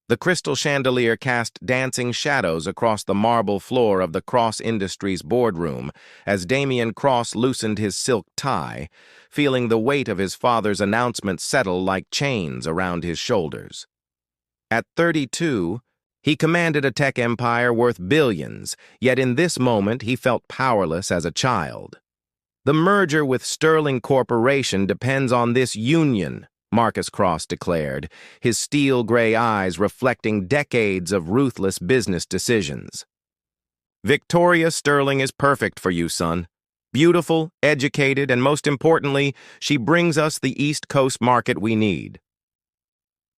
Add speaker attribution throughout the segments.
Speaker 1: The crystal chandelier cast dancing shadows across the marble floor of the Cross Industries boardroom as Damian Cross loosened his silk tie, feeling the weight of his father's announcement settle like chains around his shoulders. At 32, he commanded a tech empire worth billions, yet in this moment he felt powerless as a child. "The merger with Sterling Corporation depends on this union," Marcus Cross declared, his steel-gray eyes reflecting decades of ruthless business decisions. "Victoria Sterling is perfect for you, son. Beautiful, educated, and most importantly, she brings us the East Coast market we need."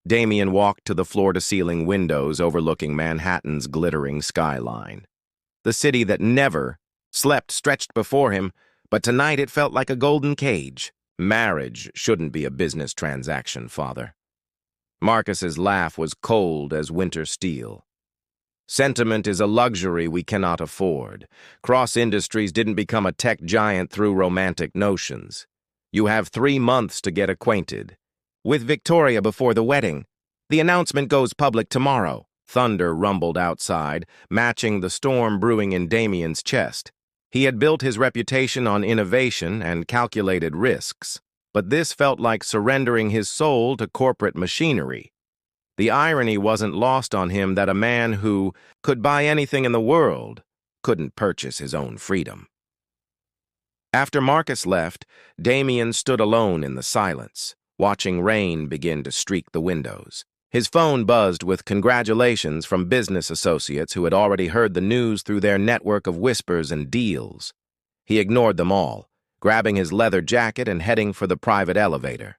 Speaker 1: Damian walked to the floor-to-ceiling windows overlooking Manhattan's glittering skyline. The city that never slept stretched before him, but tonight it felt like a golden cage. "Marriage shouldn't be a business transaction, father." Marcus's laugh was cold as winter steel. "Sentiment is a luxury we cannot afford. Cross Industries didn't become a tech giant through romantic notions. You have 3 months to get acquainted with Victoria before the wedding. The announcement goes public tomorrow." Thunder rumbled outside, matching the storm brewing in Damian's chest. He had built his reputation on innovation and calculated risks, but this felt like surrendering his soul to corporate machinery. The irony wasn't lost on him that a man who could buy anything in the world couldn't purchase his own freedom. After Marcus left, Damian stood alone in the silence, watching rain begin to streak the windows. His phone buzzed with congratulations from business associates who had already heard the news through their network of whispers and deals. He ignored them all, grabbing his leather jacket and heading for the private elevator.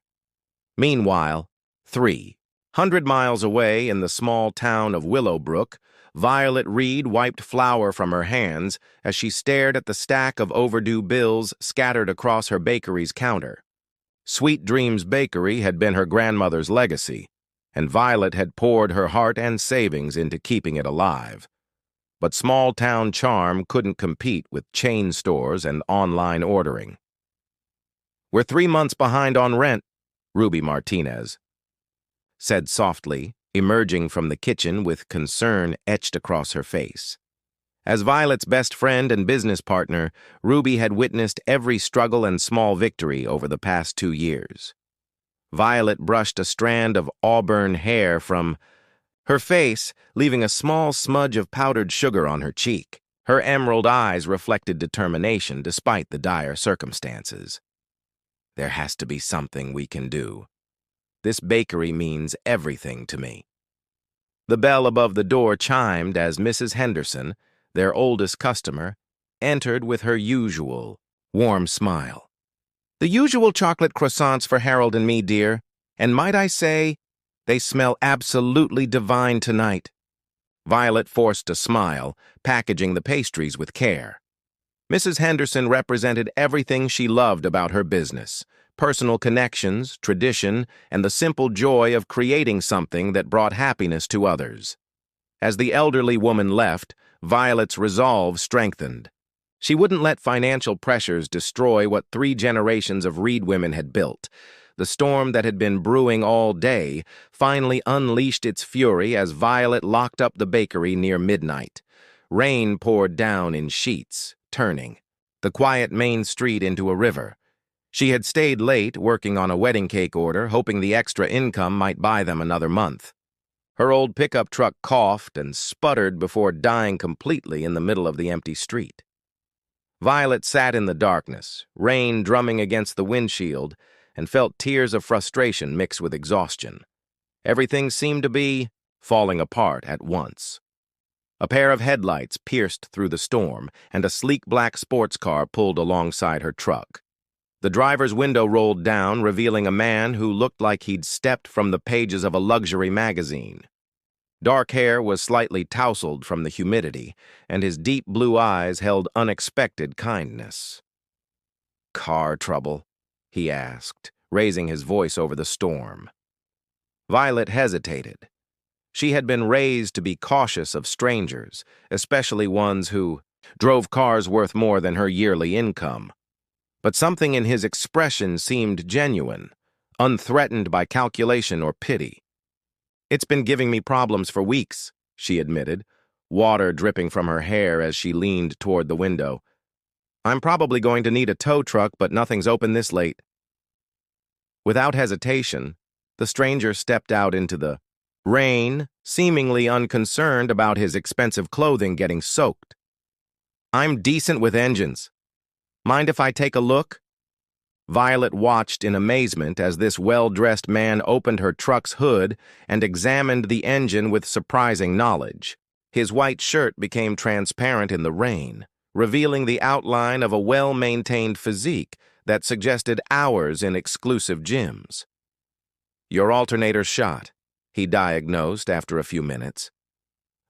Speaker 1: Meanwhile, 300 miles away in the small town of Willowbrook, Violet Reed wiped flour from her hands as she stared at the stack of overdue bills scattered across her bakery's counter. Sweet Dreams Bakery had been her grandmother's legacy, and Violet had poured her heart and savings into keeping it alive. But small-town charm couldn't compete with chain stores and online ordering. "We're 3 months behind on rent," Ruby Martinez said softly, emerging from the kitchen with concern etched across her face. As Violet's best friend and business partner, Ruby had witnessed every struggle and small victory over the past 2 years. Violet brushed a strand of auburn hair from her face, leaving a small smudge of powdered sugar on her cheek. Her emerald eyes reflected determination despite the dire circumstances. "There has to be something we can do. This bakery means everything to me." The bell above the door chimed as Mrs. Henderson, their oldest customer, entered with her usual warm smile. "The usual chocolate croissants for Harold and me, dear. And might I say, they smell absolutely divine tonight." Violet forced a smile, packaging the pastries with care. Mrs. Henderson represented everything she loved about her business: personal connections, tradition, and the simple joy of creating something that brought happiness to others. As the elderly woman left, Violet's resolve strengthened. She wouldn't let financial pressures destroy what 3 generations of Reed women had built. The storm that had been brewing all day finally unleashed its fury as Violet locked up the bakery near midnight. Rain poured down in sheets, turning the quiet main street into a river. She had stayed late working on a wedding cake order, hoping the extra income might buy them another month. Her old pickup truck coughed and sputtered before dying completely in the middle of the empty street. Violet sat in the darkness, rain drumming against the windshield, and felt tears of frustration mixed with exhaustion. Everything seemed to be falling apart at once. A pair of headlights pierced through the storm, and a sleek black sports car pulled alongside her truck. The driver's window rolled down, revealing a man who looked like he'd stepped from the pages of a luxury magazine. Dark hair was slightly tousled from the humidity, and his deep blue eyes held unexpected kindness. "Car trouble?" he asked, raising his voice over the storm. Violet hesitated. She had been raised to be cautious of strangers, especially ones who drove cars worth more than her yearly income. But something in his expression seemed genuine, unthreatened by calculation or pity. It's been giving me problems for weeks, she admitted, water dripping from her hair as she leaned toward the window. I'm probably going to need a tow truck, but nothing's open this late. Without hesitation, the stranger stepped out into the rain, seemingly unconcerned about his expensive clothing getting soaked. I'm decent with engines. Mind if I take a look? Violet watched in amazement as this well-dressed man opened her truck's hood and examined the engine with surprising knowledge. His white shirt became transparent in the rain, revealing the outline of a well-maintained physique that suggested hours in exclusive gyms. Your alternator's shot, he diagnosed after a few minutes.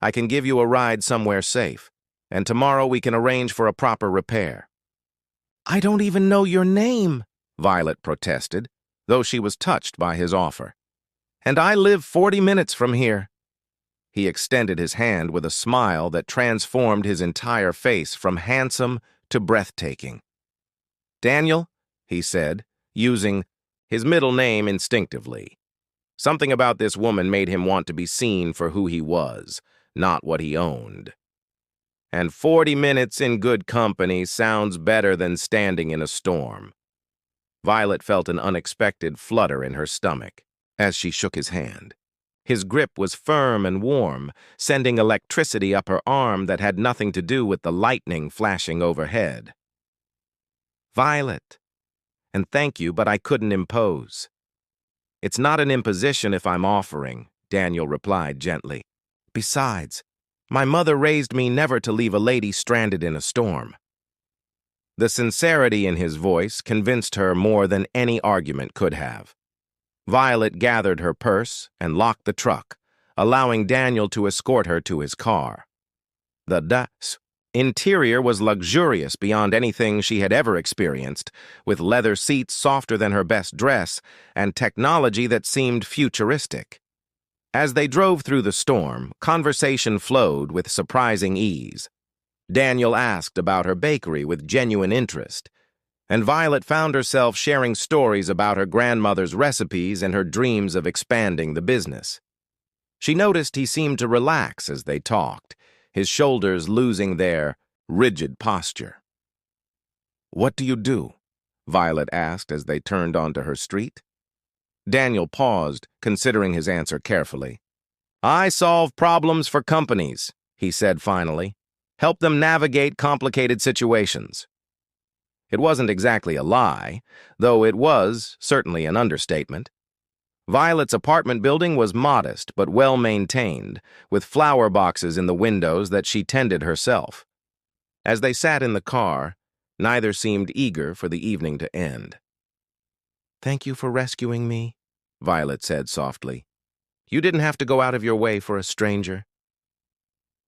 Speaker 1: I can give you a ride somewhere safe, and tomorrow we can arrange for a proper repair. I don't even know your name, Violet protested, though she was touched by his offer. And I live 40 minutes from here. He extended his hand with a smile that transformed his entire face from handsome to breathtaking. Daniel, he said, using his middle name instinctively. Something about this woman made him want to be seen for who he was, not what he owned. And 40 minutes in good company sounds better than standing in a storm. Violet felt an unexpected flutter in her stomach as she shook his hand. His grip was firm and warm, sending electricity up her arm that had nothing to do with the lightning flashing overhead. Violet, and thank you, but I couldn't impose. It's not an imposition if I'm offering, Daniel replied gently. Besides, my mother raised me never to leave a lady stranded in a storm. The sincerity in his voice convinced her more than any argument could have. Violet gathered her purse and locked the truck, allowing Daniel to escort her to his car. The interior was luxurious beyond anything she had ever experienced, with leather seats softer than her best dress and technology that seemed futuristic. As they drove through the storm, conversation flowed with surprising ease. Daniel asked about her bakery with genuine interest, and Violet found herself sharing stories about her grandmother's recipes and her dreams of expanding the business. She noticed he seemed to relax as they talked, his shoulders losing their rigid posture. What do you do? Violet asked as they turned onto her street. Daniel paused, considering his answer carefully. I solve problems for companies, he said finally. Help them navigate complicated situations. It wasn't exactly a lie, though it was certainly an understatement. Violet's apartment building was modest but well-maintained, with flower boxes in the windows that she tended herself. As they sat in the car, neither seemed eager for the evening to end. Thank you for rescuing me, Violet said softly. You didn't have to go out of your way for a stranger.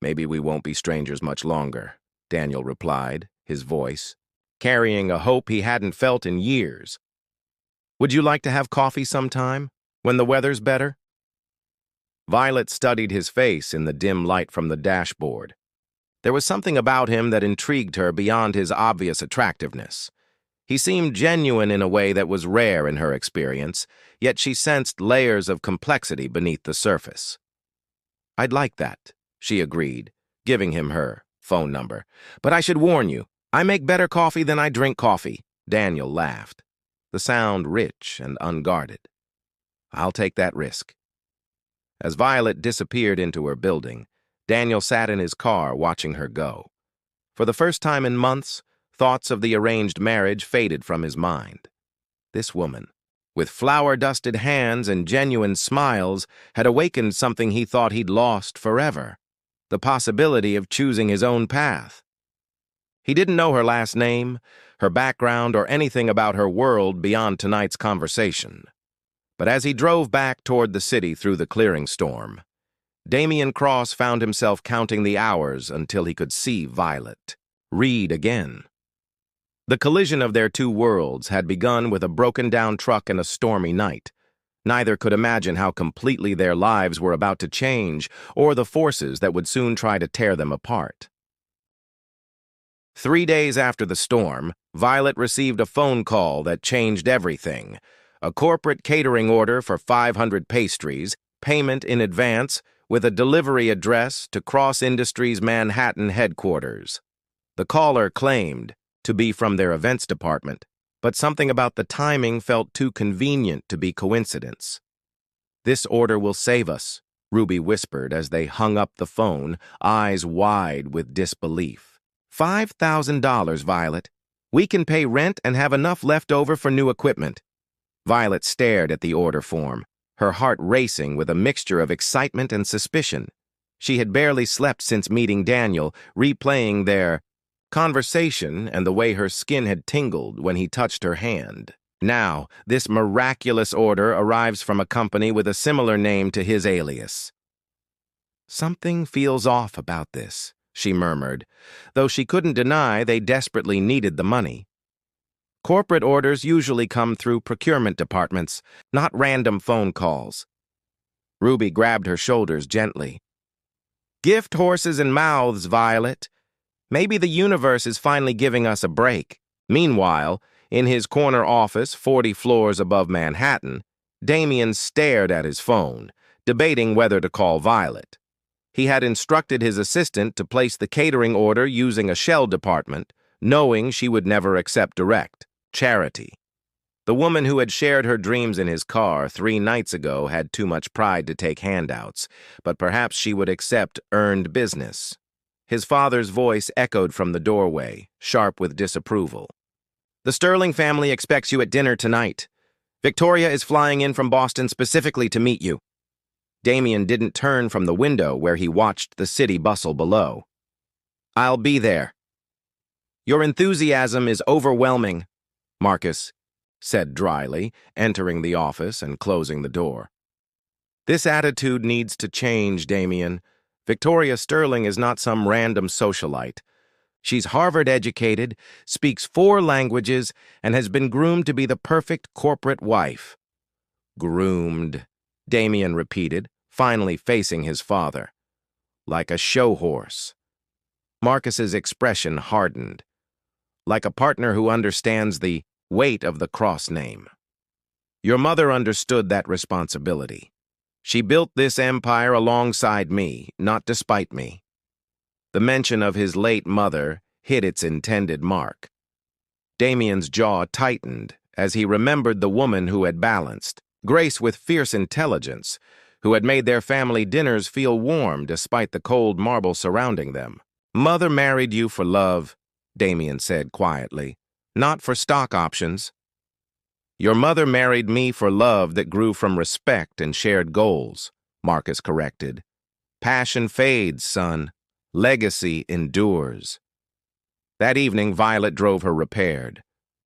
Speaker 1: Maybe we won't be strangers much longer, Daniel replied, his voice carrying a hope he hadn't felt in years. Would you like to have coffee sometime, when the weather's better? Violet studied his face in the dim light from the dashboard. There was something about him that intrigued her beyond his obvious attractiveness. He seemed genuine in a way that was rare in her experience, yet she sensed layers of complexity beneath the surface. I'd like that, she agreed, giving him her phone number. But I should warn you, I make better coffee than I drink coffee. Daniel laughed, the sound rich and unguarded. I'll take that risk. As Violet disappeared into her building, Daniel sat in his car watching her go. For the first time in months, thoughts of the arranged marriage faded from his mind. This woman, with flower-dusted hands and genuine smiles, had awakened something he thought he'd lost forever, the possibility of choosing his own path. He didn't know her last name, her background, or anything about her world beyond tonight's conversation. But as he drove back toward the city through the clearing storm, Damian Cross found himself counting the hours until he could see Violet, Reed again. The collision of their two worlds had begun with a broken-down truck and a stormy night. Neither could imagine how completely their lives were about to change or the forces that would soon try to tear them apart. 3 days after the storm, Violet received a phone call that changed everything. A corporate catering order for 500 pastries payment in advance, with a delivery address to Cross Industries' Manhattan headquarters. The caller claimed to be from their events department, but something about the timing felt too convenient to be coincidence. "This order will save us," Ruby whispered as they hung up the phone, eyes wide with disbelief. $5,000, Violet. We can pay rent and have enough left over for new equipment." Violet stared at the order form, her heart racing with a mixture of excitement and suspicion. She had barely slept since meeting Daniel, replaying their conversation and the way her skin had tingled when he touched her hand. Now, this miraculous order arrives from a company with a similar name to his alias. "Something feels off about this," she murmured, though she couldn't deny they desperately needed the money. Corporate orders usually come through procurement departments, not random phone calls. Ruby grabbed her shoulders gently. "Gift horses and mouths, Violet. Maybe the universe is finally giving us a break." Meanwhile, in his corner office 40 floors above Manhattan, Damien stared at his phone, debating whether to call Violet. He had instructed his assistant to place the catering order using a shell department, knowing she would never accept direct charity. The woman who had shared her dreams in his car 3 nights ago had too much pride to take handouts, but perhaps she would accept earned business. His father's voice echoed from the doorway, sharp with disapproval. "The Sterling family expects you at dinner tonight. Victoria is flying in from Boston specifically to meet you." Damien didn't turn from the window where he watched the city bustle below. "I'll be there." "Your enthusiasm is overwhelming," Marcus said dryly, entering the office and closing the door. "This attitude needs to change, Damien. Victoria Sterling is not some random socialite. She's Harvard-educated, speaks 4 languages, and has been groomed to be the perfect corporate wife." "Groomed," Damien repeated, finally facing his father. "Like a show horse." Marcus's expression hardened. "Like a partner who understands the weight of the Cross name. Your mother understood that responsibility. She built this empire alongside me, not despite me." The mention of his late mother hit its intended mark. Damien's jaw tightened as he remembered the woman who had balanced, Grace with fierce intelligence, who had made their family dinners feel warm despite the cold marble surrounding them. "Mother married you for love," Damien said quietly, "not for stock options." "Your mother married me for love that grew from respect and shared goals," Marcus corrected. "Passion fades, son. Legacy endures." That evening, Violet drove her repaired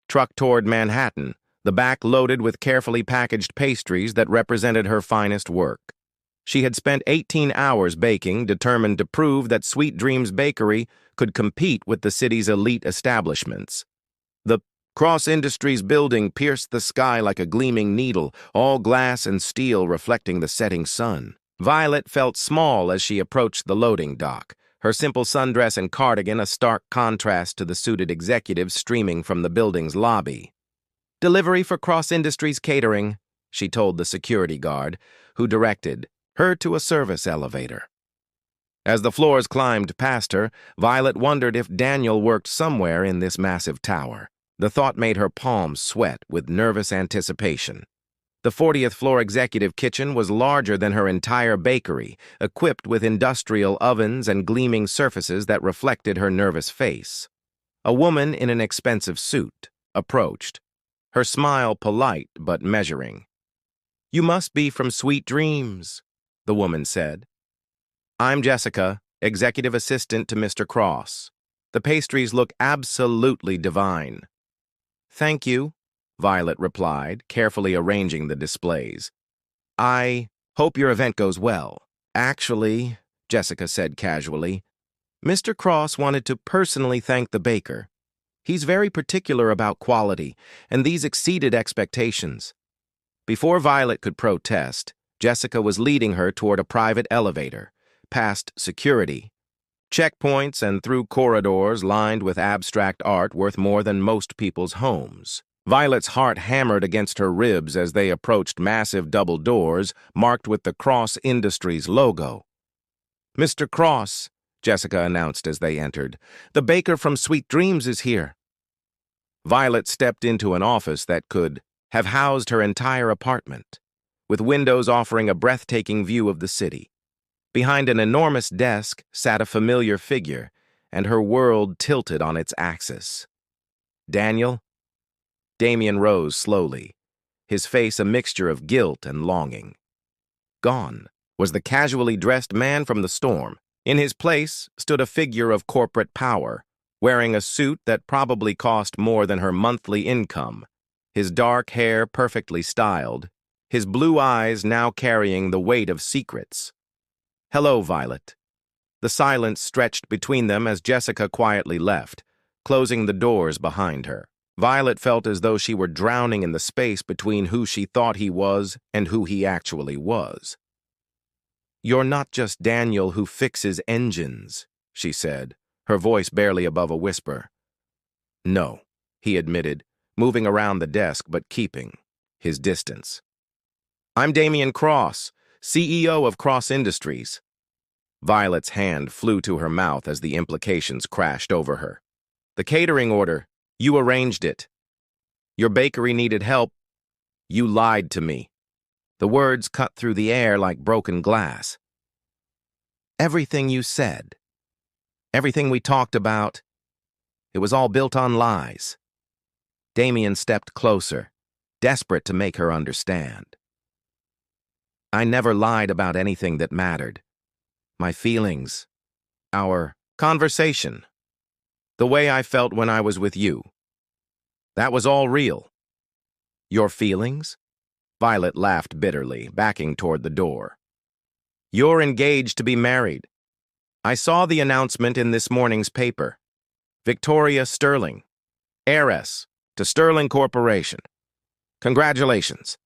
Speaker 1: truck toward Manhattan, the back loaded with carefully packaged pastries that represented her finest work. She had spent 18 hours baking, determined to prove that Sweet Dreams Bakery could compete with the city's elite establishments. The Cross Industries building pierced the sky like a gleaming needle, all glass and steel reflecting the setting sun. Violet felt small as she approached the loading dock, her simple sundress and cardigan a stark contrast to the suited executives streaming from the building's lobby. "Delivery for Cross Industries Catering," she told the security guard, who directed her to a service elevator. As the floors climbed past her, Violet wondered if Daniel worked somewhere in this massive tower. The thought made her palms sweat with nervous anticipation. The 40th floor executive kitchen was larger than her entire bakery, equipped with industrial ovens and gleaming surfaces that reflected her nervous face. A woman in an expensive suit approached, her smile polite but measuring. "You must be from Sweet Dreams," the woman said. "I'm Jessica, executive assistant to Mr. Cross. The pastries look absolutely divine." "Thank you," Violet replied, carefully arranging the displays. "I hope your event goes well." "Actually," Jessica said casually, "Mr. Cross wanted to personally thank the baker. He's very particular about quality, and these exceeded expectations." Before Violet could protest, Jessica was leading her toward a private elevator, past security, checkpoints, and through corridors lined with abstract art worth more than most people's homes. Violet's heart hammered against her ribs as they approached massive double doors marked with the Cross Industries logo. "Mr. Cross," Jessica announced as they entered, "the baker from Sweet Dreams is here." Violet stepped into an office that could have housed her entire apartment, with windows offering a breathtaking view of the city. Behind an enormous desk sat a familiar figure, and her world tilted on its axis. "Daniel?" Damien rose slowly, his face a mixture of guilt and longing. Gone was the casually dressed man from the storm. In his place stood a figure of corporate power, wearing a suit that probably cost more than her monthly income, his dark hair perfectly styled, his blue eyes now carrying the weight of secrets. "Hello, Violet." The silence stretched between them as Jessica quietly left, closing the doors behind her. Violet felt as though she were drowning in the space between who she thought he was and who he actually was. "You're not just Daniel who fixes engines," she said, her voice barely above a whisper. "No," he admitted, moving around the desk but keeping his distance. "I'm Damien Cross, CEO of Cross Industries." Violet's hand flew to her mouth as the implications crashed over her. "The catering order, you arranged it. Your bakery needed help. You lied to me." The words cut through the air like broken glass. "Everything you said, everything we talked about, it was all built on lies." Damien stepped closer, desperate to make her understand. "I never lied about anything that mattered. My feelings, our conversation, the way I felt when I was with you. That was all real." "Your feelings?" Violet laughed bitterly, backing toward the door. "You're engaged to be married. I saw the announcement in this morning's paper. Victoria Sterling, heiress to Sterling Corporation. Congratulations."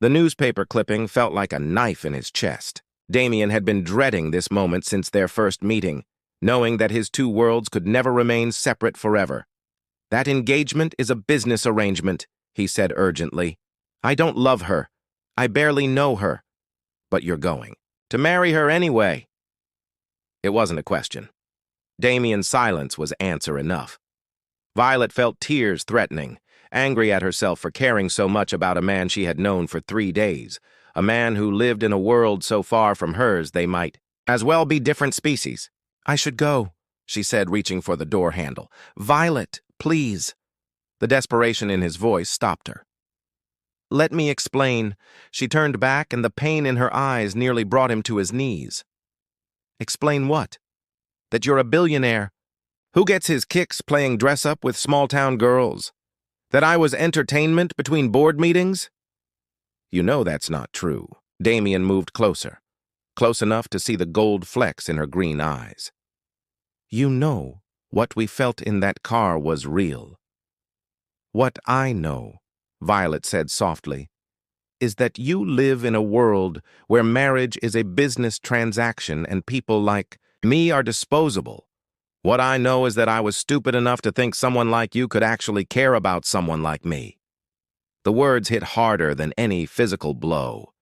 Speaker 1: The newspaper clipping felt like a knife in his chest. Damien had been dreading this moment since their first meeting, knowing that his two worlds could never remain separate forever. "That engagement is a business arrangement," he said urgently. "I don't love her. I barely know her. But you're going to marry her anyway." It wasn't a question. Damien's silence was answer enough. Violet felt tears threatening, angry at herself for caring so much about a man she had known for 3 days, a man who lived in a world so far from hers they might as well be different species. "I should go," she said, reaching for the door handle. "Violet, please." The desperation in his voice stopped her. "Let me explain." She turned back, and the pain in her eyes nearly brought him to his knees. "Explain what?" "That you're a billionaire. Who gets his kicks playing dress-up with small-town girls? That I was entertainment between board meetings?" "You know that's not true." Damien moved closer, close enough to see the gold flecks in her green eyes. "You know what we felt in that car was real." "What I know," Violet said softly, "is that you live in a world where marriage is a business transaction and people like me are disposable. What I know is that I was stupid enough to think someone like you could actually care about someone like me." The words hit harder than any physical blow.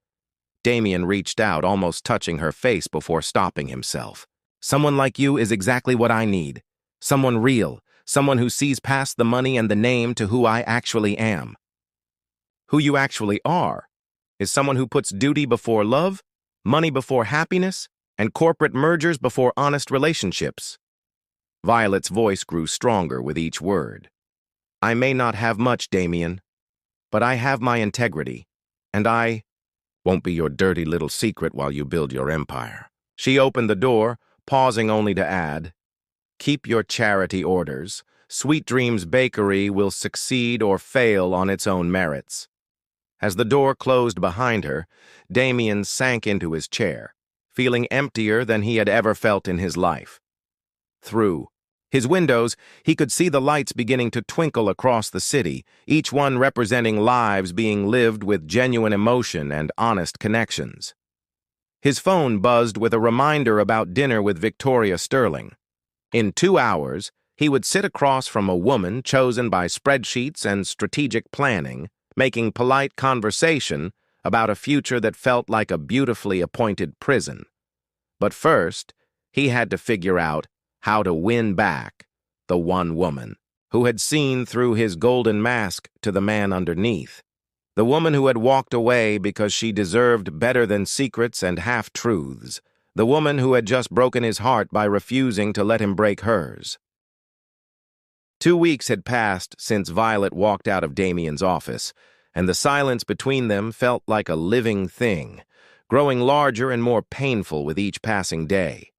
Speaker 1: Damien reached out, almost touching her face before stopping himself. "Someone like you is exactly what I need. Someone real, someone who sees past the money and the name to who I actually am." "Who you actually are is someone who puts duty before love, money before happiness, and corporate mergers before honest relationships." Violet's voice grew stronger with each word. "I may not have much, Damien, but I have my integrity, and I won't be your dirty little secret while you build your empire." She opened the door, pausing only to add, "Keep your charity orders. Sweet Dreams Bakery will succeed or fail on its own merits." As the door closed behind her, Damien sank into his chair, feeling emptier than he had ever felt in his life. Through his windows, he could see the lights beginning to twinkle across the city, each one representing lives being lived with genuine emotion and honest connections. His phone buzzed with a reminder about dinner with Victoria Sterling. In 2 hours, He would sit across from a woman chosen by spreadsheets and strategic planning, making polite conversation about a future that felt like a beautifully appointed prison. But first, he had to figure out how to win back the one woman who had seen through his golden mask to the man underneath. The woman who had walked away because she deserved better than secrets and half-truths. The woman who had just broken his heart by refusing to let him break hers. 2 weeks had passed since Violet walked out of Damien's office, and the silence between them felt like a living thing, growing larger and more painful with each passing day.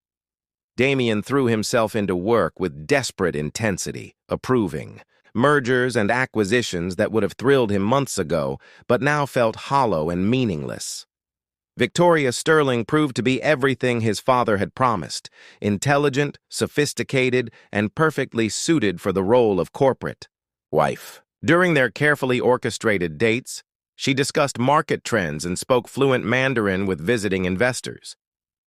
Speaker 1: Damien threw himself into work with desperate intensity, approving mergers and acquisitions that would have thrilled him months ago, but now felt hollow and meaningless. Victoria Sterling proved to be everything his father had promised: intelligent, sophisticated, and perfectly suited for the role of corporate wife. During their carefully orchestrated dates, she discussed market trends and spoke fluent Mandarin with visiting investors.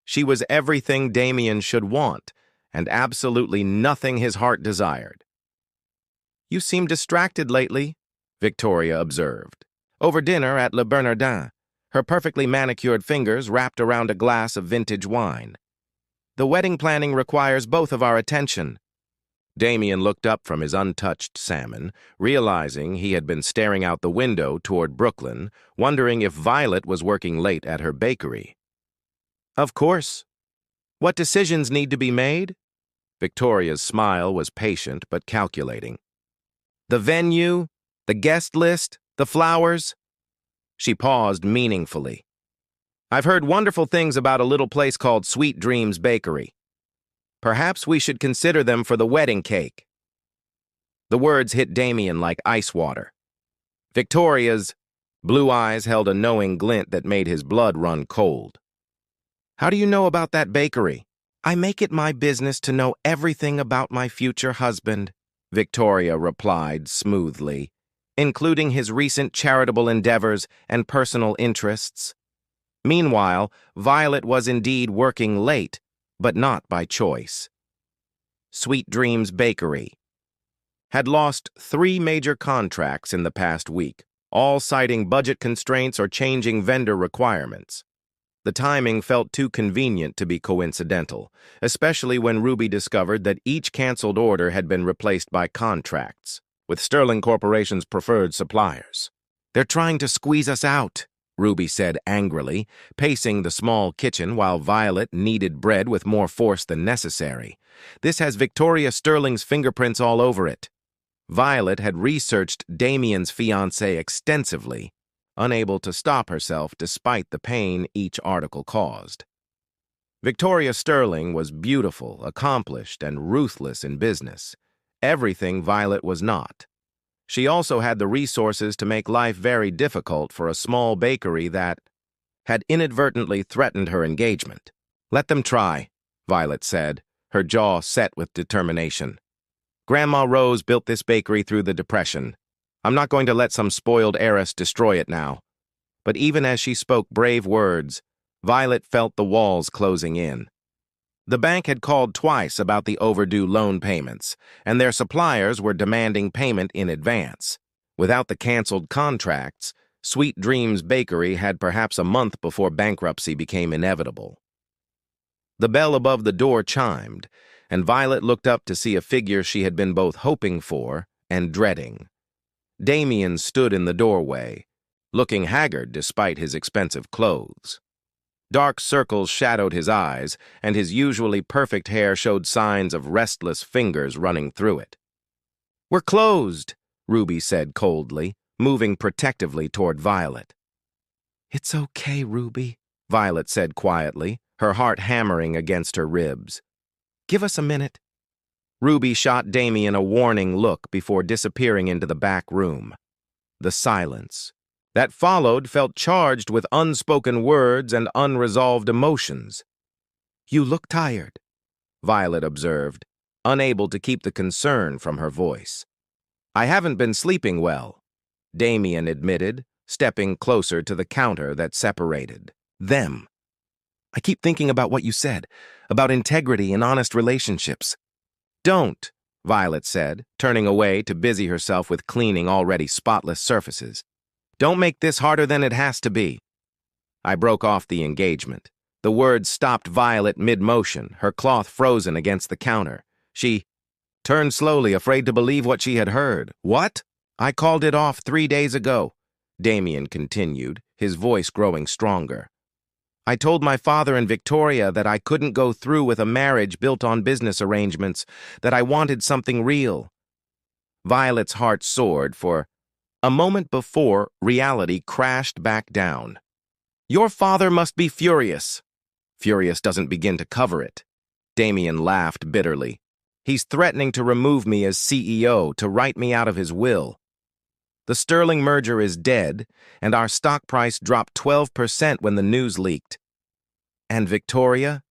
Speaker 1: She was everything Damien should want, and absolutely nothing his heart desired. "You seem distracted lately," Victoria observed. Over dinner at Le Bernardin, her perfectly manicured fingers wrapped around a glass of vintage wine. "The wedding planning requires both of our attention." Damien looked up from his untouched salmon, realizing he had been staring out the window toward Brooklyn, wondering if Violet was working late at her bakery. "Of course. What decisions need to be made?" Victoria's smile was patient but calculating. "The venue, the guest list, the flowers." She paused meaningfully. "I've heard wonderful things about a little place called Sweet Dreams Bakery. Perhaps we should consider them for the wedding cake." The words hit Damien like ice water. Victoria's blue eyes held a knowing glint that made his blood run cold. "How do you know about that bakery?" "I make it my business to know everything about my future husband," Victoria replied smoothly, "including his recent charitable endeavors and personal interests." Meanwhile, Violet was indeed working late, but not by choice. Sweet Dreams Bakery had lost 3 major contracts in the past week, all citing budget constraints or changing vendor requirements. The timing felt too convenient to be coincidental, especially when Ruby discovered that each canceled order had been replaced by contracts with Sterling Corporation's preferred suppliers. "They're trying to squeeze us out," Ruby said angrily, pacing the small kitchen while Violet kneaded bread with more force than necessary. "This has Victoria Sterling's fingerprints all over it." Violet had researched Damien's fiancé extensively, unable to stop herself despite the pain each article caused. Victoria Sterling was beautiful, accomplished, and ruthless in business, everything Violet was not. She also had the resources to make life very difficult for a small bakery that had inadvertently threatened her engagement. "Let them try," Violet said, her jaw set with determination. "Grandma Rose built this bakery through the Depression. I'm not going to let some spoiled heiress destroy it now." But even as she spoke brave words, Violet felt the walls closing in. The bank had called twice about the overdue loan payments, and their suppliers were demanding payment in advance. Without the canceled contracts, Sweet Dreams Bakery had perhaps a month before bankruptcy became inevitable. The bell above the door chimed, and Violet looked up to see a figure she had been both hoping for and dreading. Damien stood in the doorway, looking haggard despite his expensive clothes. Dark circles shadowed his eyes, and his usually perfect hair showed signs of restless fingers running through it. "We're closed," Ruby said coldly, moving protectively toward Violet. "It's okay, Ruby," Violet said quietly, her heart hammering against her ribs. "Give us a minute." Ruby shot Damien a warning look before disappearing into the back room. The silence that followed felt charged with unspoken words and unresolved emotions. "You look tired," Violet observed, unable to keep the concern from her voice. "I haven't been sleeping well," Damien admitted, stepping closer to the counter that separated them. "I keep thinking about what you said, about integrity and honest relationships." "Don't," Violet said, turning away to busy herself with cleaning already spotless surfaces. Don't make this harder than it has to be. I broke off the engagement. The words stopped Violet mid-motion, her cloth frozen against the counter. She turned slowly, afraid to believe what she had heard. What? I called it off 3 days ago, Damien continued, his voice growing stronger. I told my father and Victoria that I couldn't go through with a marriage built on business arrangements, that I wanted something real. Violet's heart soared, for a moment before, reality crashed back down. Your father must be furious. Furious doesn't begin to cover it. Damien laughed bitterly. He's threatening to remove me as CEO, to write me out of his will. The Sterling merger is dead, and our stock price dropped 12% when the news leaked. And Victoria?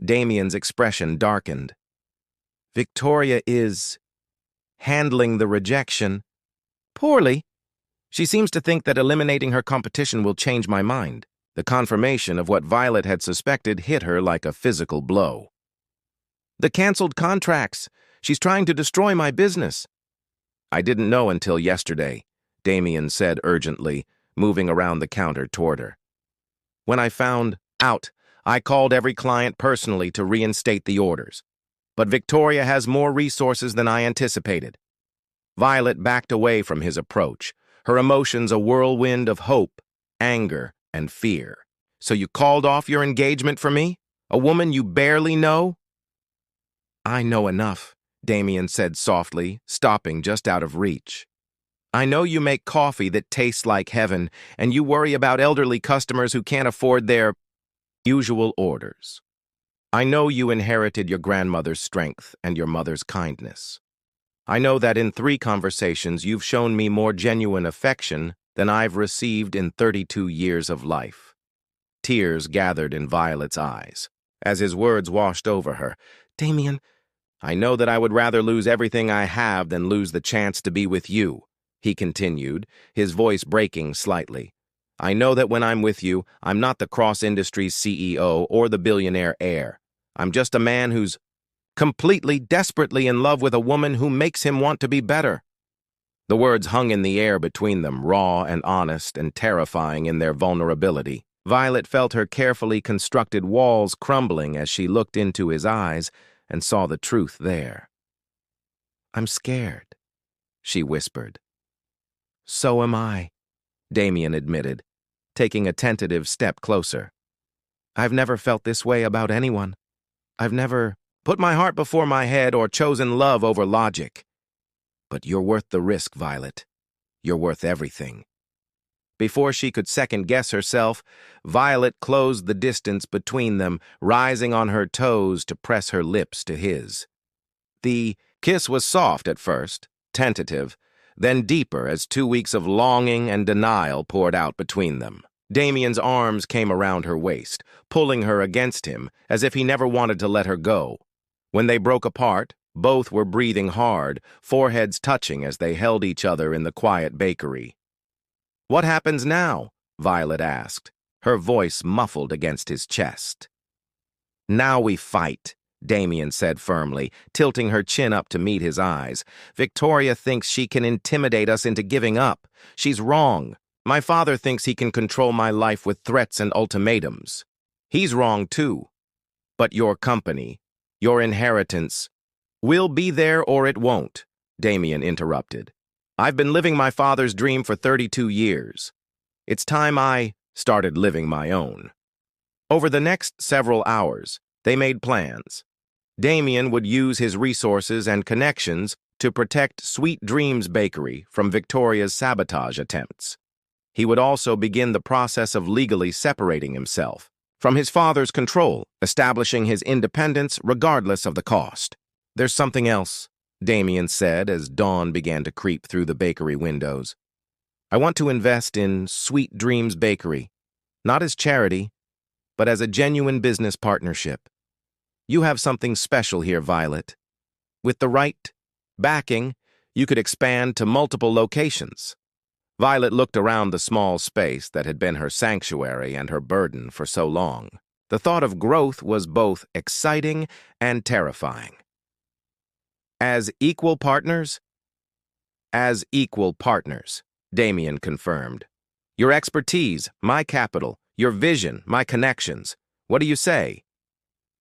Speaker 1: Damien's expression darkened. Victoria is handling the rejection poorly. She seems to think that eliminating her competition will change my mind. The confirmation of what Violet had suspected hit her like a physical blow. The canceled contracts. She's trying to destroy my business. I didn't know until yesterday, Damien said urgently, moving around the counter toward her. When I found out, I called every client personally to reinstate the orders. But Victoria has more resources than I anticipated. Violet backed away from his approach, her emotions a whirlwind of hope, anger, and fear. So you called off your engagement for me? A woman you barely know? I know enough, Damien said softly, stopping just out of reach. I know you make coffee that tastes like heaven, and you worry about elderly customers who can't afford their usual orders. I know you inherited your grandmother's strength and your mother's kindness. I know that in 3 conversations you've shown me more genuine affection than I've received in 32 years of life. Tears gathered in Violet's eyes. As his words washed over her, Damien, I know that I would rather lose everything I have than lose the chance to be with you, he continued, his voice breaking slightly. I know that when I'm with you, I'm not the Cross Industries CEO or the billionaire heir. I'm just a man who's completely, desperately in love with a woman who makes him want to be better. The words hung in the air between them, raw and honest and terrifying in their vulnerability. Violet felt her carefully constructed walls crumbling as she looked into his eyes and saw the truth there. I'm scared, she whispered. So am I, Damien admitted, taking a tentative step closer. I've never felt this way about anyone. I've never put my heart before my head or chosen love over logic. But you're worth the risk, Violet. You're worth everything. Before she could second-guess herself, Violet closed the distance between them, rising on her toes to press her lips to his. The kiss was soft at first, tentative, then deeper as 2 weeks of longing and denial poured out between them. Damien's arms came around her waist, pulling her against him, as if he never wanted to let her go. When they broke apart, both were breathing hard, foreheads touching as they held each other in the quiet bakery. What happens now? Violet asked, her voice muffled against his chest. Now we fight, Damien said firmly, tilting her chin up to meet his eyes. Victoria thinks she can intimidate us into giving up. She's wrong. My father thinks he can control my life with threats and ultimatums. He's wrong too. But your company, your inheritance, will be there or it won't, Damien interrupted. I've been living my father's dream for 32 years. It's time I started living my own. Over the next several hours, they made plans. Damien would use his resources and connections to protect Sweet Dreams Bakery from Victoria's sabotage attempts. He would also begin the process of legally separating himself from his father's control, establishing his independence regardless of the cost. There's something else, Damien said as dawn began to creep through the bakery windows. I want to invest in Sweet Dreams Bakery, not as charity, but as a genuine business partnership. You have something special here, Violet. With the right backing, you could expand to multiple locations. Violet looked around the small space that had been her sanctuary and her burden for so long. The thought of growth was both exciting and terrifying. As equal partners? As equal partners, Damien confirmed. Your expertise, my capital. Your vision, my connections. What do you say?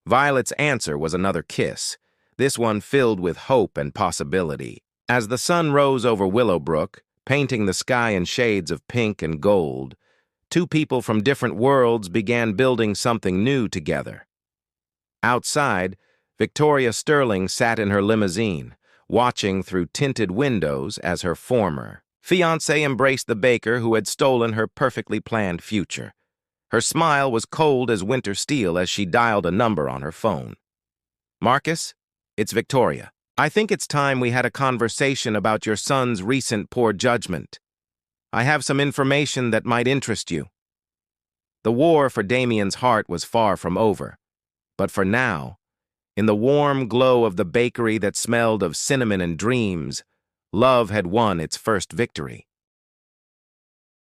Speaker 1: Violet's answer was another kiss, this one filled with hope and possibility. As the sun rose over Willowbrook, painting the sky in shades of pink and gold, two people from different worlds began building something new together. Outside, Victoria Sterling sat in her limousine, watching through tinted windows as her former fiancé embraced the baker who had stolen her perfectly planned future. Her smile was cold as winter steel as she dialed a number on her phone. Marcus, it's Victoria. I think it's time we had a conversation about your son's recent poor judgment. I have some information that might interest you. The war for Damien's heart was far from over, but for now, in the warm glow of the bakery that smelled of cinnamon and dreams, love had won its first victory.